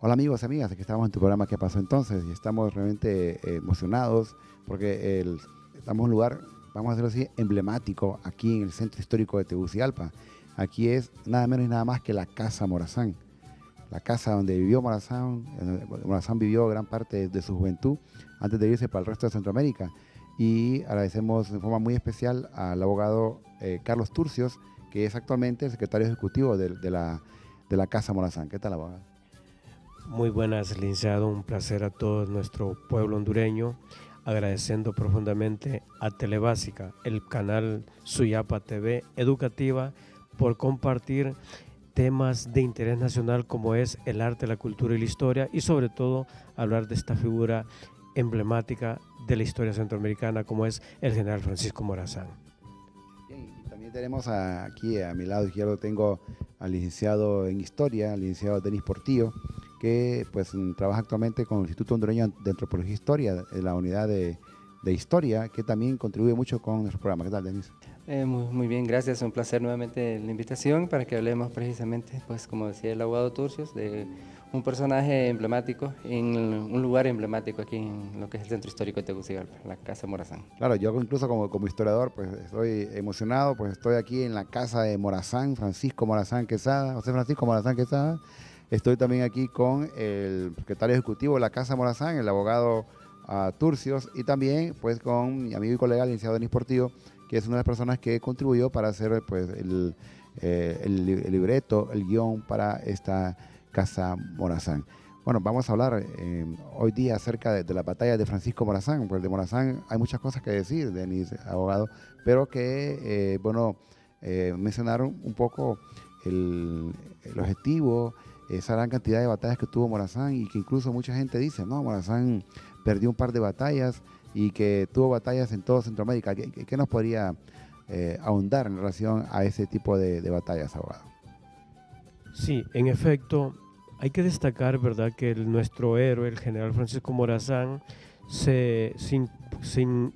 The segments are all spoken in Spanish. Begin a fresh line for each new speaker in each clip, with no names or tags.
Hola amigos y amigas, aquí estamos en tu programa ¿Qué pasó entonces? Y estamos realmente emocionados porque estamos en un lugar, vamos a decirlo así, emblemático aquí en el centro histórico de Tegucigalpa. Aquí es nada menos y nada más que la Casa Morazán, la casa donde vivió Morazán. Morazán vivió gran parte de su juventud antes de irse para el resto de Centroamérica. Y agradecemos de forma muy especial al abogado Carlos Turcios, que es actualmente el secretario ejecutivo de la Casa Morazán. ¿Qué tal, abogado?
Muy buenas, licenciado. Un placer a todo nuestro pueblo hondureño. Agradeciendo profundamente a Telebásica, el canal Suyapa TV Educativa, por compartir temas de interés nacional como es el arte, la cultura y la historia, y sobre todo hablar de esta figura emblemática de la historia centroamericana como es el general Francisco Morazán.
Bien, y también tenemos aquí a mi lado izquierdo tengo al licenciado en Historia, al licenciado Denis Portillo, que pues trabaja actualmente con el Instituto Hondureño de Antropología e Historia, en la unidad de Historia, que también contribuye mucho con nuestro programa. ¿Qué tal, Denis?
Muy bien, gracias. Un placer nuevamente la invitación para que hablemos precisamente, pues como decía el abogado Turcios, de un personaje emblemático en un lugar emblemático aquí en lo que es el centro histórico de Tegucigalpa, la Casa Morazán.
Claro, yo incluso como historiador pues estoy emocionado, pues estoy aquí en la casa de Morazán, Francisco Morazán Quesada, José Francisco Morazán Quesada. Estoy también aquí con el secretario ejecutivo de la Casa Morazán, el abogado Turcios, y también pues con mi amigo y colega, el licenciado Denis Portillo, que es una de las personas que contribuyó para hacer pues el libreto, el guión para esta Casa Morazán. Bueno, vamos a hablar hoy día acerca de la batalla de Francisco Morazán. Pues de Morazán hay muchas cosas que decir, Denis, abogado, pero que, mencionar un poco el objetivo, esa gran cantidad de batallas que tuvo Morazán y que incluso mucha gente dice, no, Morazán perdió un par de batallas y que tuvo batallas en todo Centroamérica. ¿Qué nos podría ahondar en relación a ese tipo de batallas, abogado?
Sí, en efecto, hay que destacar, ¿verdad?, que nuestro héroe, el general Francisco Morazán, se, sin- sin-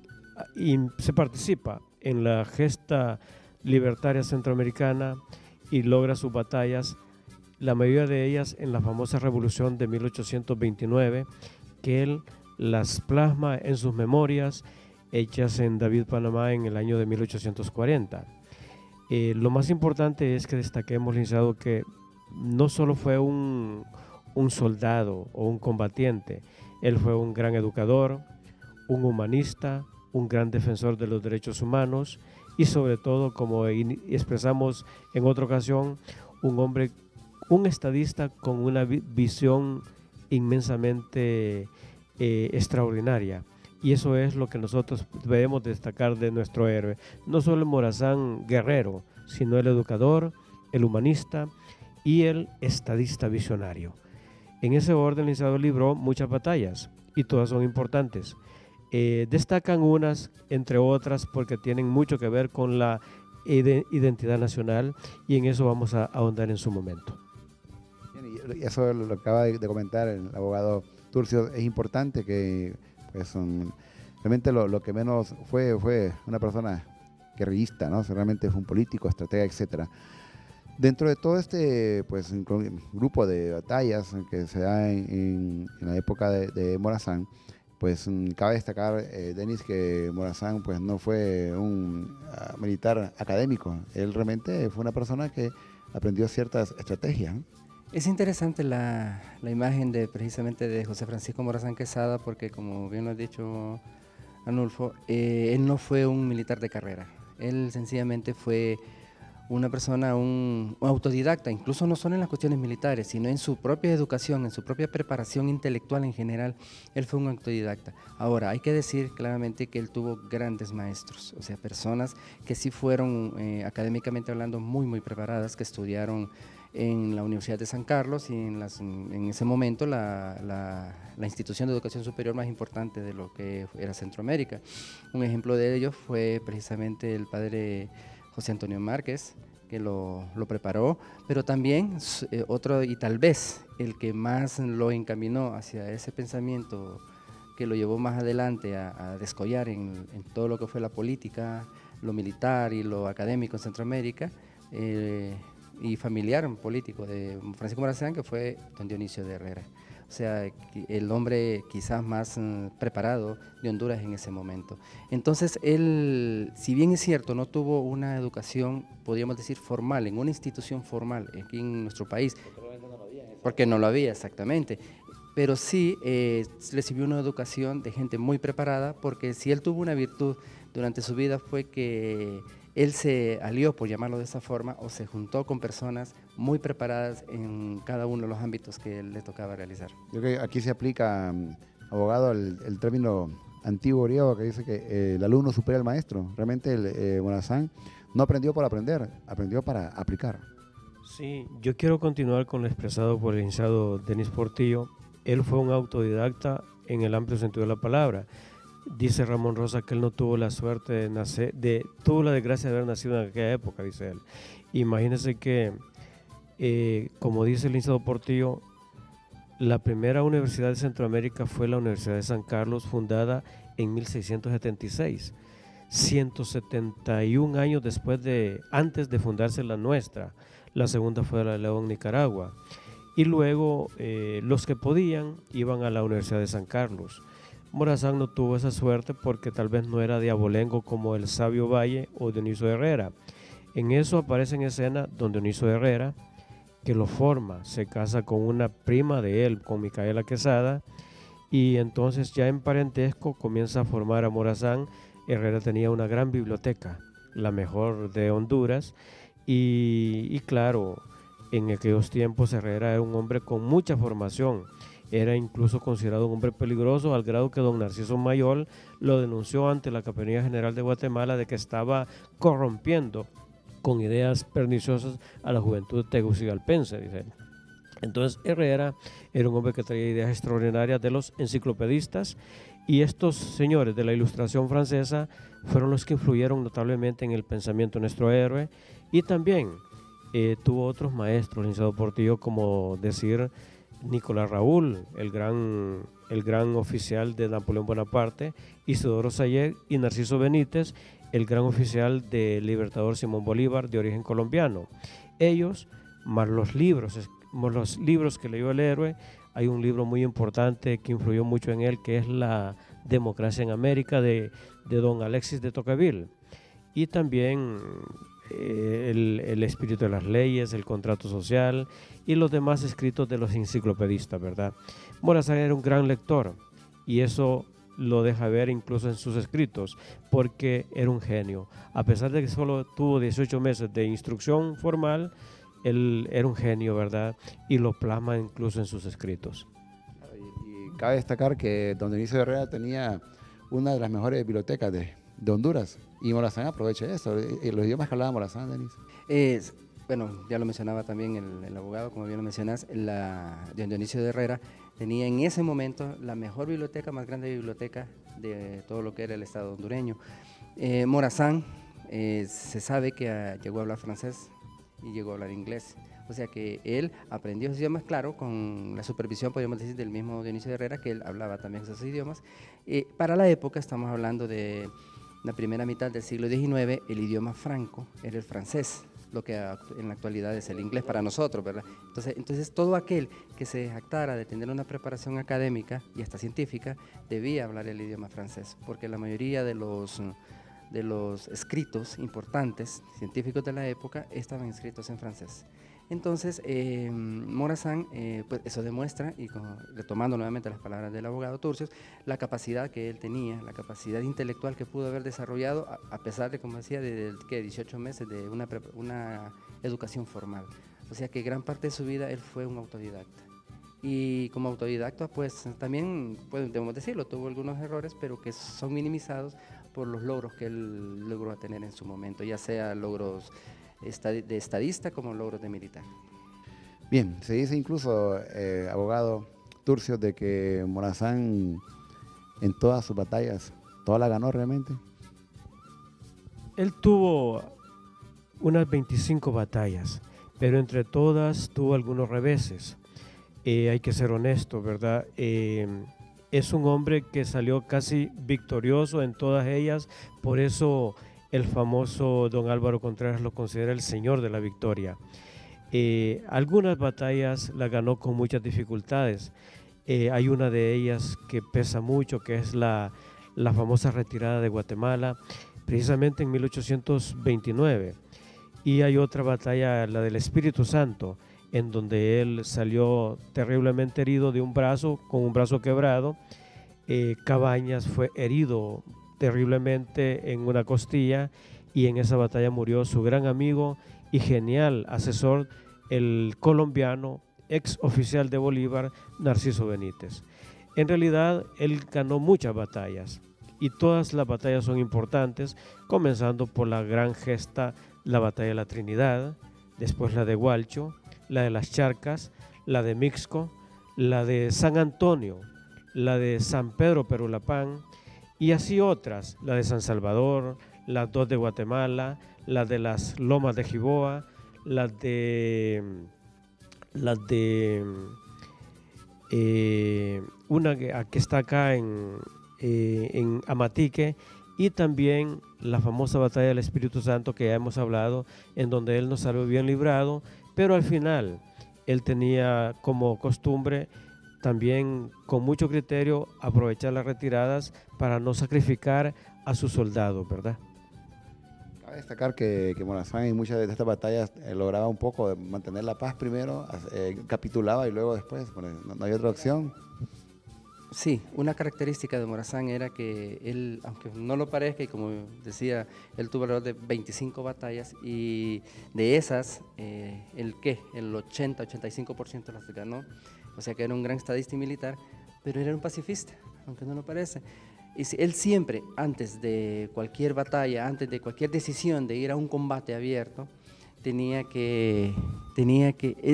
se participa en la gesta libertaria centroamericana y logra sus batallas, la mayoría de ellas en la famosa revolución de 1829, que él las plasma en sus memorias hechas en David, Panamá, en el año de 1840. Lo más importante es que destaquemos, licenciado, que no solo fue un soldado o un combatiente, él fue un gran educador, un humanista, un gran defensor de los derechos humanos y sobre todo, como expresamos en otra ocasión, un hombre, un estadista con una visión inmensamente extraordinaria. Y eso es lo que nosotros debemos destacar de nuestro héroe. No solo el Morazán guerrero, sino el educador, el humanista y el estadista visionario. En ese orden, licenciado, libró muchas batallas y todas son importantes. Destacan unas, entre otras, porque tienen mucho que ver con la identidad nacional y en eso vamos a ahondar en su momento.
Bien, y eso lo acaba de comentar el abogado Turcio. Es importante que pues, realmente lo que menos fue una persona guerrillista, ¿no? O sea, realmente fue un político, estratega, etcétera. Dentro de todo este pues, grupo de batallas que se da en la época de Morazán, pues cabe destacar, Denis, que Morazán pues, no fue un militar académico. Él realmente fue una persona que aprendió ciertas estrategias, ¿no?
Es interesante la imagen de precisamente de José Francisco Morazán Quesada porque como bien lo has dicho Anulfo, él no fue un militar de carrera, él sencillamente fue una persona, un autodidacta, incluso no solo en las cuestiones militares, sino en su propia educación, en su propia preparación intelectual en general, él fue un autodidacta. Ahora, hay que decir claramente que él tuvo grandes maestros, o sea, personas que sí fueron académicamente hablando muy preparadas, que estudiaron en la Universidad de San Carlos y en ese momento la institución de educación superior más importante de lo que era Centroamérica. Un ejemplo de ello fue precisamente el padre José Antonio Márquez, que lo preparó, pero también otro, y tal vez el que más lo encaminó hacia ese pensamiento que lo llevó más adelante a descollar en todo lo que fue la política, lo militar y lo académico en Centroamérica, y familiar político de Francisco Morazán, que fue don Dionisio de Herrera. O sea, el hombre quizás más preparado de Honduras en ese momento. Entonces, él, si bien es cierto, no tuvo una educación, podríamos decir, formal, en una institución formal aquí en nuestro país, porque no lo había exactamente, pero sí recibió una educación de gente muy preparada, porque si él tuvo una virtud durante su vida fue que él se alió, por llamarlo de esa forma, o se juntó con personas muy preparadas en cada uno de los ámbitos que él le tocaba realizar.
Yo creo que aquí se aplica, abogado, el término antiguo griego que dice que el alumno supera al maestro. Realmente Morazán no aprendió por aprender, aprendió para aplicar.
Sí, yo quiero continuar con lo expresado por el licenciado Denis Portillo. Él fue un autodidacta en el amplio sentido de la palabra. Dice Ramón Rosa que él no tuvo la suerte de nacer, tuvo la desgracia de haber nacido en aquella época, dice él. Imagínense que, como dice el licenciado Portillo, la primera universidad de Centroamérica fue la Universidad de San Carlos, fundada en 1676, 171 años antes de fundarse la nuestra. La segunda fue la de León, Nicaragua. Y luego los que podían iban a la Universidad de San Carlos. Morazán no tuvo esa suerte porque tal vez no era de abolengo como el Sabio Valle o Dionisio Herrera. En eso aparece en escena don Dionisio Herrera, que lo forma, se casa con una prima de él, con Micaela Quesada, y entonces ya en parentesco comienza a formar a Morazán. Herrera tenía una gran biblioteca, la mejor de Honduras, y claro, en aquellos tiempos Herrera era un hombre con mucha formación. Era incluso considerado un hombre peligroso al grado que don Narciso Mayol lo denunció ante la Capitanía General de Guatemala de que estaba corrompiendo con ideas perniciosas a la juventud tegucigalpense, dice él. Entonces Herrera era un hombre que traía ideas extraordinarias de los enciclopedistas, y estos señores de la Ilustración francesa fueron los que influyeron notablemente en el pensamiento de nuestro héroe, y también tuvo otros maestros, licenciado Portillo, como decir Nicolás Raúl, el gran oficial de Napoleón Bonaparte, Isidoro Sayet, y Narciso Benítez, el gran oficial del Libertador Simón Bolívar, de origen colombiano. Ellos, más los libros que leyó el héroe. Hay un libro muy importante que influyó mucho en él, que es La Democracia en América, de don Alexis de Tocqueville. Y también el espíritu de las leyes, el contrato social y los demás escritos de los enciclopedistas, ¿verdad? Morazán era un gran lector, y eso lo deja ver incluso en sus escritos, porque era un genio. A pesar de que solo tuvo 18 meses de instrucción formal, él era un genio, ¿verdad? Y lo plasma incluso en sus escritos.
Y cabe destacar que don Dionisio Herrera tenía una de las mejores bibliotecas de Honduras, y Morazán aprovecha eso. Los idiomas que hablaba Morazán, Denis.
Bueno, ya lo mencionaba también el abogado, como bien lo mencionas, don Dionisio de Herrera tenía en ese momento la mejor biblioteca, más grande biblioteca de todo lo que era el estado hondureño. Morazán se sabe que llegó a hablar francés y llegó a hablar inglés. O sea que él aprendió esos idiomas, claro, con la supervisión, podríamos decir, del mismo Dionisio de Herrera, que él hablaba también esos idiomas. Para la época, estamos hablando de la primera mitad del siglo XIX, el idioma franco era el francés, lo que en la actualidad es el inglés para nosotros, ¿verdad? Entonces todo aquel que se jactara de tener una preparación académica y hasta científica debía hablar el idioma francés, porque la mayoría de los escritos importantes científicos de la época estaban escritos en francés. Entonces, Morazán, pues eso demuestra, y retomando nuevamente las palabras del abogado Turcios, la capacidad que él tenía, la capacidad intelectual que pudo haber desarrollado, a pesar de, como decía, de 18 meses de una educación formal. O sea que gran parte de su vida él fue un autodidacta. Y como autodidacta, pues también, podemos decirlo, tuvo algunos errores, pero que son minimizados por los logros que él logró tener en su momento, ya sea logros de estadista como logros de militar.
Bien, se dice incluso, abogado Turcios, de que Morazán en todas sus batallas, todas las ganó realmente.
Él tuvo unas 25 batallas, pero entre todas tuvo algunos reveses. Hay que ser honesto, ¿verdad? Es un hombre que salió casi victorioso en todas ellas, por eso el famoso don Álvaro Contreras lo considera el señor de la victoria. Algunas batallas las ganó con muchas dificultades. Hay una de ellas que pesa mucho, que es la famosa retirada de Guatemala, precisamente en 1829. Y hay otra batalla, la del Espíritu Santo, en donde él salió terriblemente herido de un brazo, con un brazo quebrado. Cabañas fue herido terriblemente en una costilla, y en esa batalla murió su gran amigo y genial asesor, el colombiano, ex oficial de Bolívar, Narciso Benítez. En realidad, él ganó muchas batallas, y todas las batallas son importantes, comenzando por la gran gesta, la batalla de la Trinidad, después la de Hualcho, la de las Charcas, la de Mixco, la de San Antonio, la de San Pedro Perulapán, y así otras, la de San Salvador, las dos de Guatemala, la de las Lomas de Jiboa, las de una que está acá en Amatique, y también la famosa batalla del Espíritu Santo, que ya hemos hablado, en donde él no salió bien librado, pero al final él tenía como costumbre, también con mucho criterio, aprovechar las retiradas para no sacrificar a sus soldados, ¿verdad?
Cabe destacar que Morazán en muchas de estas batallas lograba un poco de mantener la paz primero, capitulaba y luego después, no hay otra opción.
Sí, una característica de Morazán era que él, aunque no lo parezca, y como decía, él tuvo alrededor de 25 batallas, y de esas, el 80-85% las ganó, o sea que era un gran estadista y militar, pero era un pacifista, aunque no lo parece. Y él siempre, antes de cualquier batalla, antes de cualquier decisión de ir a un combate abierto, él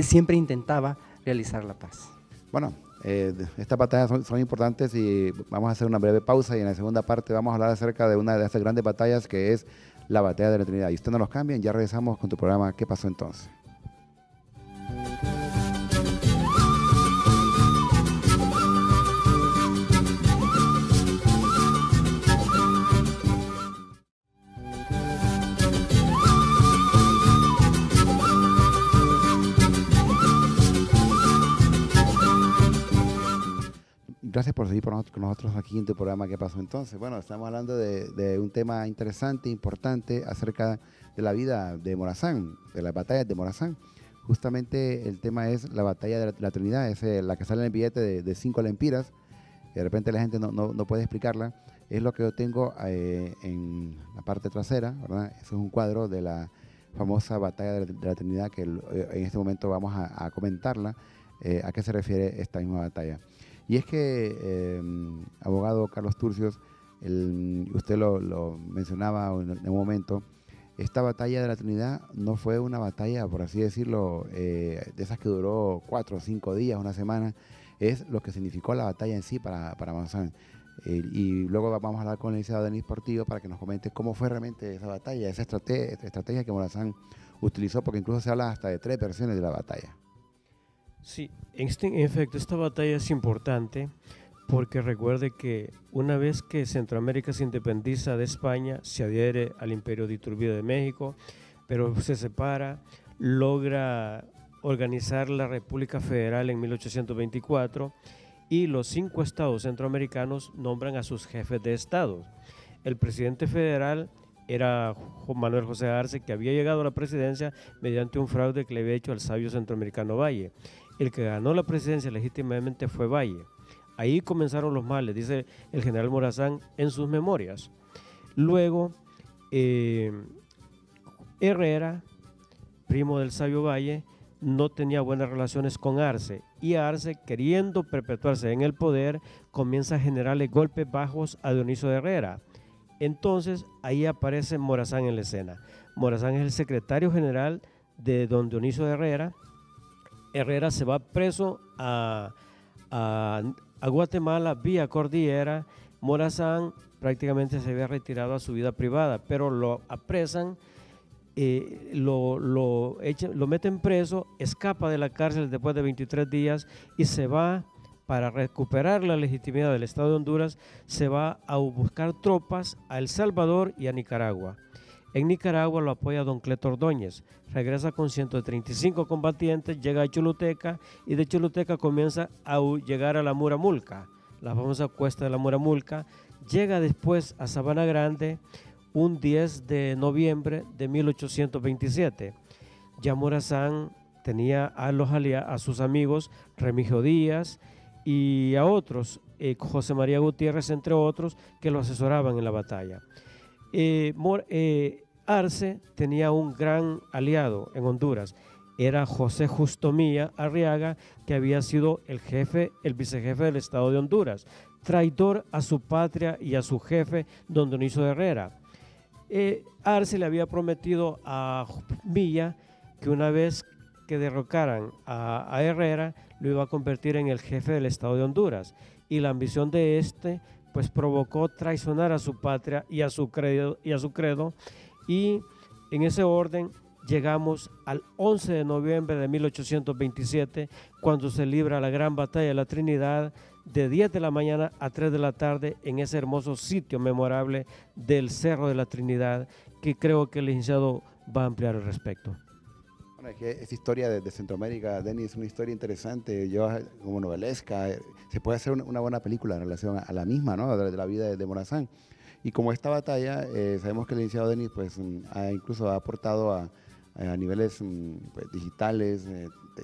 siempre intentaba realizar la paz.
Bueno, estas batallas son importantes, y vamos a hacer una breve pausa, y en la segunda parte vamos a hablar acerca de una de estas grandes batallas, que es la batalla de la Trinidad. Y usted no nos cambien, ya regresamos con tu programa ¿Qué pasó entonces? Gracias por seguir con nosotros aquí en tu programa ¿Qué pasó entonces? Bueno, estamos hablando de un tema interesante, importante, acerca de la vida de Morazán, de las batallas de Morazán. Justamente el tema es la batalla de la Trinidad, es la que sale en el billete de 5 lempiras, y de repente la gente no puede explicarla. Es lo que yo tengo en la parte trasera, ¿verdad? Eso es un cuadro de la famosa batalla de la Trinidad, que en este momento vamos a comentarla. ¿A qué se refiere esta misma batalla? Y es que, abogado Carlos Turcios, usted lo mencionaba en un momento, esta batalla de la Trinidad no fue una batalla, por así decirlo, de esas que duró 4 o 5 días, una semana. Es lo que significó la batalla en sí para Morazán. Y luego vamos a hablar con el licenciado Denis Portillo para que nos comente cómo fue realmente esa batalla, esa estrategia que Morazán utilizó, porque incluso se habla hasta de 3 versiones de la batalla.
Sí, en efecto, esta batalla es importante, porque recuerde que una vez que Centroamérica se independiza de España, se adhiere al Imperio de Iturbide de México, pero se separa, logra organizar la República Federal en 1824, y los 5 estados centroamericanos nombran a sus jefes de estado. El presidente federal era Juan Manuel José Arce, que había llegado a la presidencia mediante un fraude que le había hecho al sabio centroamericano Valle. El que ganó la presidencia legítimamente fue Valle. Ahí comenzaron los males, dice el general Morazán en sus memorias. Luego, Herrera, primo del sabio Valle, no tenía buenas relaciones con Arce, y Arce, queriendo perpetuarse en el poder, comienza a generarle golpes bajos a Dionisio de Herrera. Entonces, ahí aparece Morazán en la escena. Morazán es el secretario general de don Dionisio de Herrera. Herrera se va preso a Guatemala vía cordillera. Morazán prácticamente se había retirado a su vida privada, pero lo apresan, lo meten preso, escapa de la cárcel después de 23 días y se va, para recuperar la legitimidad del Estado de Honduras, se va a buscar tropas a El Salvador y a Nicaragua. En Nicaragua lo apoya don Cleto Ordóñez. Regresa con 135 combatientes, llega a Choluteca y de Choluteca comienza a llegar a la Muramulca, la famosa cuesta de la Muramulca. Llega después a Sabana Grande un 10 de noviembre de 1827. Ya Morazán tenía a sus amigos Remigio Díaz y a otros, José María Gutiérrez, entre otros, que lo asesoraban en la batalla. Arce tenía un gran aliado en Honduras, era José Justo Milla Arriaga, que había sido el vicejefe del Estado de Honduras, traidor a su patria y a su jefe, don Dionisio Herrera. Arce le había prometido a Milla que una vez que derrocaran a Herrera, lo iba a convertir en el jefe del Estado de Honduras, y la ambición de este pues provocó traicionar a su patria y a su credo, y en ese orden llegamos al 11 de noviembre de 1827, cuando se libra la gran batalla de la Trinidad, de 10 de la mañana a 3 de la tarde, en ese hermoso sitio memorable del Cerro de la Trinidad, que creo que el licenciado va a ampliar al respecto.
Bueno, es que esta historia de Centroamérica, Denis, es una historia interesante, como novelesca. Se puede hacer una buena película en relación a la misma, ¿no? De la vida de Morazán. Y como esta batalla, sabemos que el licenciado Denis pues, incluso ha aportado a niveles pues, digitales,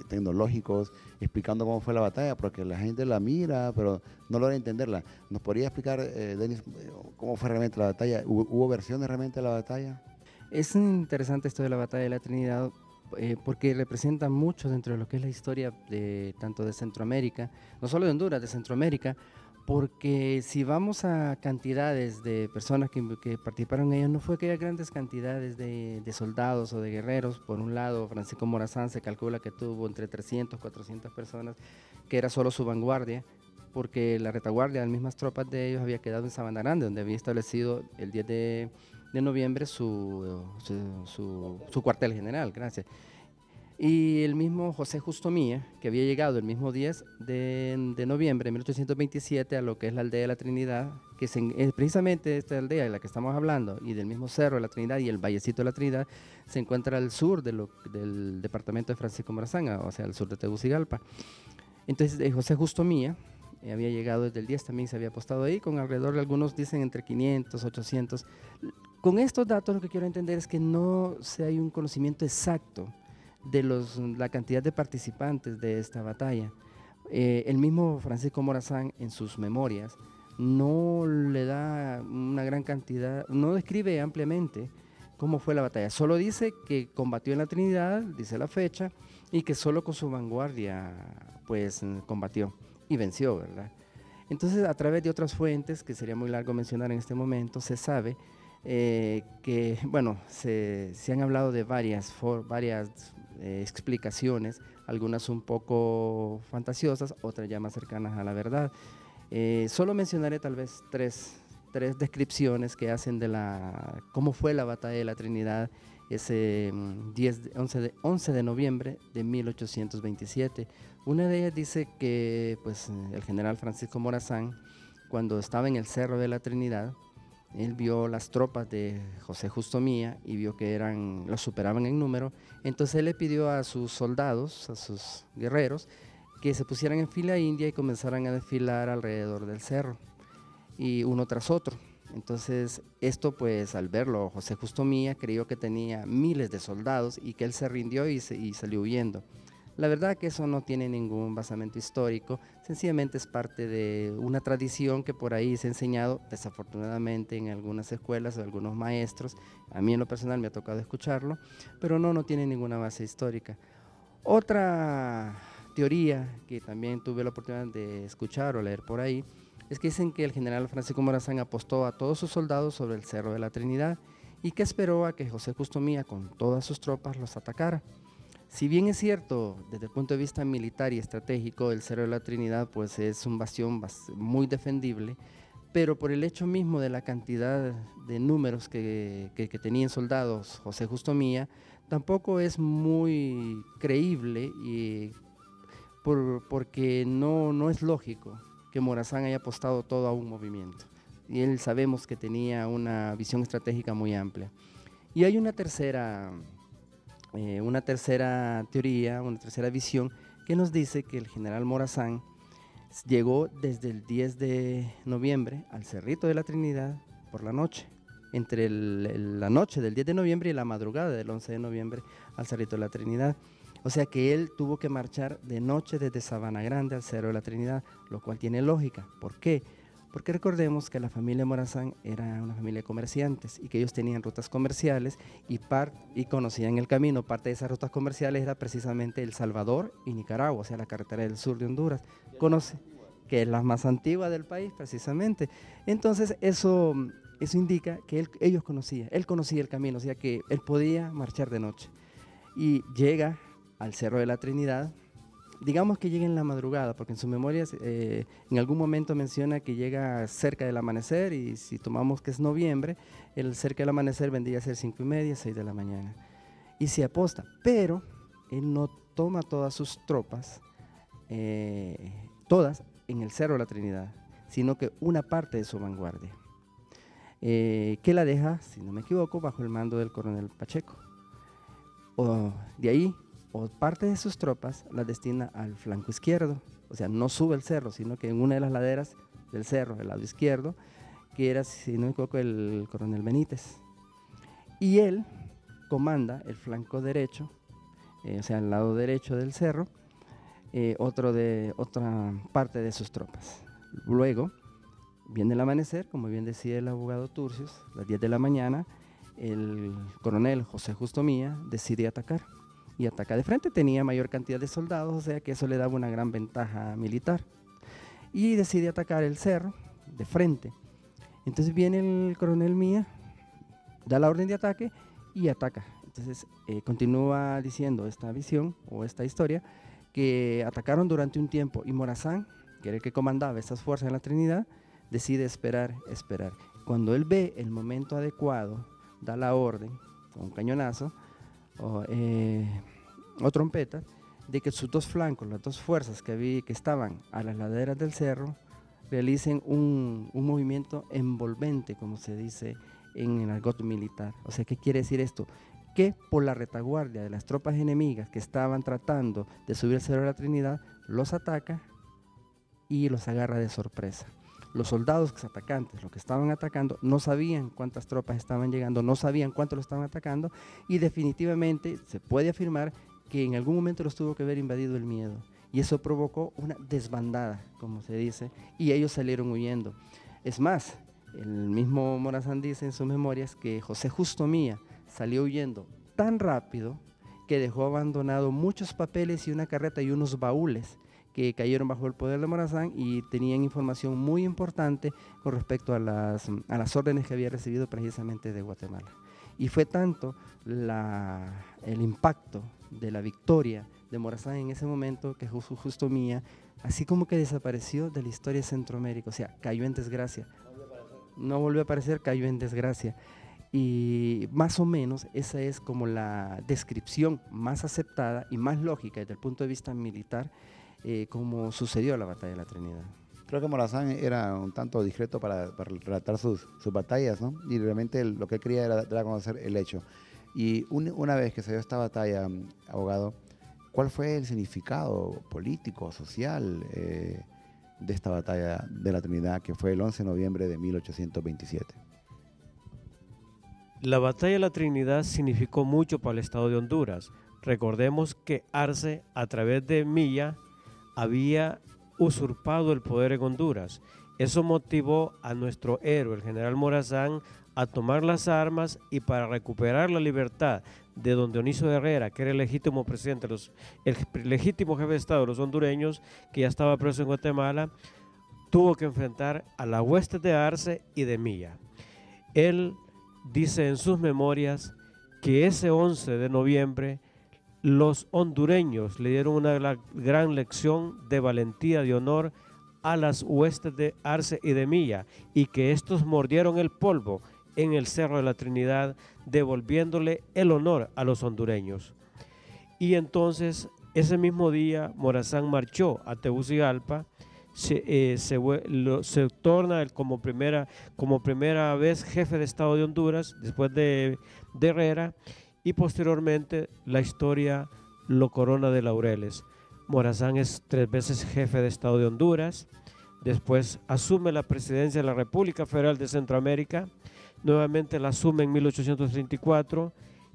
tecnológicos, explicando cómo fue la batalla, porque la gente la mira, pero no logra entenderla. ¿Nos podría explicar, Denis, cómo fue realmente la batalla? ¿Hubo versiones realmente de la batalla?
Es interesante esto de la batalla de la Trinidad, porque representa mucho dentro de lo que es la historia tanto de Centroamérica, no solo de Honduras, de Centroamérica, porque si vamos a cantidades de personas que participaron en ellos, no fue que haya grandes cantidades de soldados o de guerreros. Por un lado, Francisco Morazán se calcula que tuvo entre 300, 400 personas, que era solo su vanguardia, porque la retaguardia de las mismas tropas de ellos había quedado en Sabana Grande, donde había establecido el 10 de noviembre su cuartel general, gracias. Y el mismo José Justo Milla, que había llegado el mismo 10 de noviembre de 1827 a lo que es la aldea de la Trinidad, que es precisamente esta aldea de la que estamos hablando, y del mismo Cerro de la Trinidad y el Vallecito de la Trinidad, se encuentra al sur del departamento de Francisco Morazán, o sea, al sur de Tegucigalpa. Entonces, José Justo Milla había llegado desde el 10, también se había apostado ahí, con alrededor de algunos dicen entre 500, 800. Con estos datos lo que quiero entender es que no hay un conocimiento exacto de la cantidad de participantes de esta batalla. El mismo Francisco Morazán en sus memorias no le da una gran cantidad, no describe ampliamente cómo fue la batalla, solo dice que combatió en la Trinidad, dice la fecha, y que solo con su vanguardia pues combatió y venció, ¿verdad? Entonces, a través de otras fuentes, que sería muy largo mencionar en este momento, se sabe que, bueno, se han hablado de varias explicaciones, algunas un poco fantasiosas, otras ya más cercanas a la verdad. Solo mencionaré tal vez tres descripciones que hacen de cómo fue la batalla de la Trinidad ese 11 de noviembre de 1827. Una de ellas dice que pues, el general Francisco Morazán, cuando estaba en el Cerro de la Trinidad, él vio las tropas de José Justo Milla y vio que los superaban en número. Entonces él le pidió a sus soldados, a sus guerreros, que se pusieran en fila india y comenzaran a desfilar alrededor del cerro, y uno tras otro. Entonces esto pues al verlo José Justo Milla creyó que tenía miles de soldados y que él se rindió y salió huyendo. La verdad que eso no tiene ningún basamento histórico, sencillamente es parte de una tradición que por ahí se ha enseñado desafortunadamente en algunas escuelas o algunos maestros. A mí en lo personal me ha tocado escucharlo, pero no tiene ninguna base histórica. Otra teoría que también tuve la oportunidad de escuchar o leer por ahí es que dicen que el general Francisco Morazán apostó a todos sus soldados sobre el Cerro de la Trinidad y que esperó a que José Justo Milla con todas sus tropas los atacara. Si bien es cierto, desde el punto de vista militar y estratégico, el Cerro de la Trinidad pues, es un bastión muy defendible, pero por el hecho mismo de la cantidad de números que tenían soldados José Justo Milla, tampoco es muy creíble porque no es lógico que Morazán haya apostado todo a un movimiento. Y él sabemos que tenía una visión estratégica muy amplia. Y hay una tercera teoría, una tercera visión que nos dice que el general Morazán llegó desde el 10 de noviembre al Cerrito de la Trinidad por la noche, entre la noche del 10 de noviembre y la madrugada del 11 de noviembre al Cerrito de la Trinidad. O sea que él tuvo que marchar de noche desde Sabana Grande al Cerro de la Trinidad, lo cual tiene lógica. ¿Por qué? Porque recordemos que la familia Morazán era una familia de comerciantes y que ellos tenían rutas comerciales y conocían el camino. Parte de esas rutas comerciales era precisamente El Salvador y Nicaragua, o sea, la carretera del sur de Honduras. Conoce, que es la más antigua del país precisamente. Entonces eso indica que él conocía el camino, o sea que él podía marchar de noche. Y llega al Cerro de la Trinidad, digamos que llega en la madrugada, porque en sus memorias en algún momento menciona que llega cerca del amanecer, y si tomamos que es noviembre, el cerca del amanecer vendría a ser 5:30, 6 de la mañana, y se aposta, pero él no toma todas sus tropas, todas en el Cerro de la Trinidad, sino que una parte de su vanguardia, que la deja, si no me equivoco, bajo el mando del coronel Pacheco. De ahí, o parte de sus tropas las destina al flanco izquierdo, o sea, no sube el cerro, sino que en una de las laderas del cerro, el lado izquierdo, que era, si no me equivoco, el coronel Benítez. Y él comanda el flanco derecho, o sea, el lado derecho del cerro, otra parte de sus tropas. Luego viene el amanecer, como bien decía el abogado Turcios, a las 10 de la mañana, el coronel José Justo Mía decide atacar, y ataca de frente. Tenía mayor cantidad de soldados, o sea que eso le daba una gran ventaja militar, y decide atacar el cerro de frente. Entonces viene el coronel Mía, da la orden de ataque y ataca. Entonces continúa diciendo esta visión o esta historia, que atacaron durante un tiempo, y Morazán, que era el que comandaba estas fuerzas en la Trinidad, decide esperar. Cuando él ve el momento adecuado, da la orden con un cañonazo o trompeta, de que sus dos flancos, las dos fuerzas que estaban a las laderas del cerro, realicen un movimiento envolvente, como se dice en el argot militar. O sea, ¿qué quiere decir esto? Que por la retaguardia de las tropas enemigas que estaban tratando de subir el Cerro de la Trinidad, los ataca y los agarra de sorpresa. Los soldados atacantes, los que estaban atacando, no sabían cuántas tropas estaban llegando, no sabían cuánto lo estaban atacando, y definitivamente se puede afirmar que en algún momento los tuvo que haber invadido el miedo, y eso provocó una desbandada, como se dice, y ellos salieron huyendo. Es más, el mismo Morazán dice en sus memorias que José Justo Mía salió huyendo tan rápido que dejó abandonado muchos papeles y una carreta y unos baúles que cayeron bajo el poder de Morazán, y tenían información muy importante con respecto a las órdenes que había recibido precisamente de Guatemala. Y fue tanto el impacto de la victoria de Morazán en ese momento que Justo Mía, así como que desapareció de la historia de Centroamérica, o sea, cayó en desgracia. No volvió a aparecer, cayó en desgracia. Y más o menos esa es como la descripción más aceptada y más lógica desde el punto de vista militar, como sucedió la batalla de la Trinidad.
Creo que Morazán era un tanto discreto para relatar sus batallas, ¿no? Y realmente lo que él quería era dar a conocer el hecho. Y una vez que se dio esta batalla, abogado, ¿cuál fue el significado político, social de esta batalla de la Trinidad, que fue el 11 de noviembre de 1827?
La batalla de la Trinidad significó mucho para el estado de Honduras. Recordemos que Arce, a través de Milla, había usurpado el poder en Honduras. Eso motivó a nuestro héroe, el general Morazán, a tomar las armas, y para recuperar la libertad de don Dionisio Herrera, que era el legítimo presidente, el legítimo jefe de Estado de los hondureños, que ya estaba preso en Guatemala, tuvo que enfrentar a la hueste de Arce y de Milla. Él dice en sus memorias que ese 11 de noviembre los hondureños le dieron una gran lección de valentía, de honor a las huestes de Arce y de Milla, y que estos mordieron el polvo en el Cerro de la Trinidad, devolviéndole el honor a los hondureños. Y entonces ese mismo día Morazán marchó a Tegucigalpa, se torna como primera vez jefe de Estado de Honduras, después de Herrera, y posteriormente la historia lo corona de laureles. Morazán es 3 veces jefe de Estado de Honduras, después asume la presidencia de la República Federal de Centroamérica, nuevamente la asume en 1834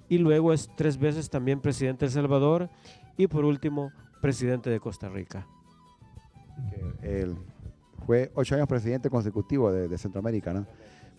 y luego es 3 veces también presidente de El Salvador y por último presidente de Costa Rica.
Él fue 8 años presidente consecutivo de Centroamérica, ¿no?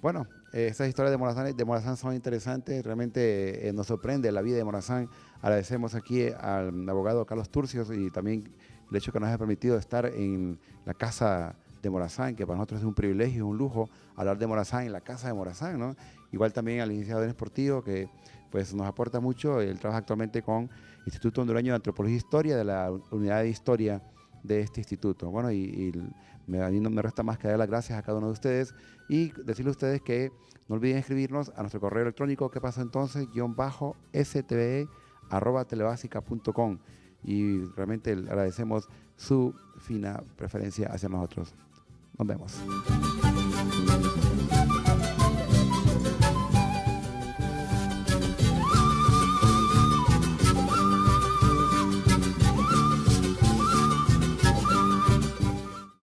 Bueno, estas historias de Morazán son interesantes, realmente nos sorprende la vida de Morazán. Agradecemos aquí al abogado Carlos Turcios y también el hecho que nos haya permitido estar en la casa de Morazán, que para nosotros es un privilegio, un lujo hablar de Morazán en la casa de Morazán, ¿no? Igual también al licenciado Denis Portillo, que pues nos aporta mucho. Él trabaja actualmente con Instituto Hondureño de Antropología e Historia, de la Unidad de Historia de este instituto. Bueno, a mí no me resta más que dar las gracias a cada uno de ustedes y decirles a ustedes que no olviden escribirnos a nuestro correo electrónico que pasó entonces _stve@telebasica.com y realmente agradecemos su fina preferencia hacia nosotros. Nos vemos.